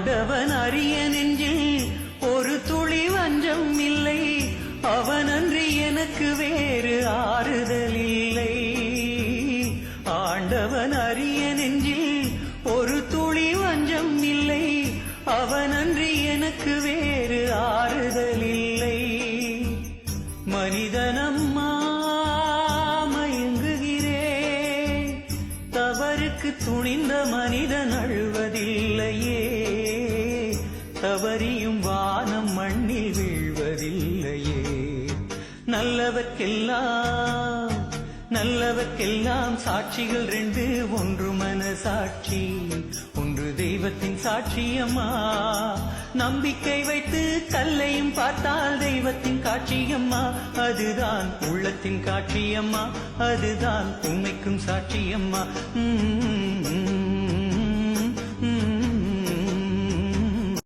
ஆண்டவன் அரிய நெஞ்சில் ஒரு துளி வஞ்சம் இல்லை, அவனன்றி எனக்கு வேறு ஆறுதல் இல்லை. ஆண்டவன் அரிய நெஞ்சில் ஒரு துளி வஞ்சம் இல்லை, அவனன்றி எனக்கு வேறு ஆறுதல் இல்லை. மனிதனம்மா மயங்குகிறேன், தவறுக்கு துணிந்த மனிதன் அழுவதில்லையே, தவறியும் வானம் மண்ணில் வீழ்வதில்லையே. நல்லவர்க்கெல்லாம் சாட்சிகள் ரெண்டு, ஒன்று மனசாட்சி, ஒன்று தெய்வத்தின் சாட்சியம்மா. நம்பிக்கை வைத்து கல்லையும் பார்த்தால் தெய்வத்தின் காட்சியம்மா, அதுதான் உள்ளத்தின் காட்சியம்மா, அதுதான் உண்மைக்கும் சாட்சியம்மா.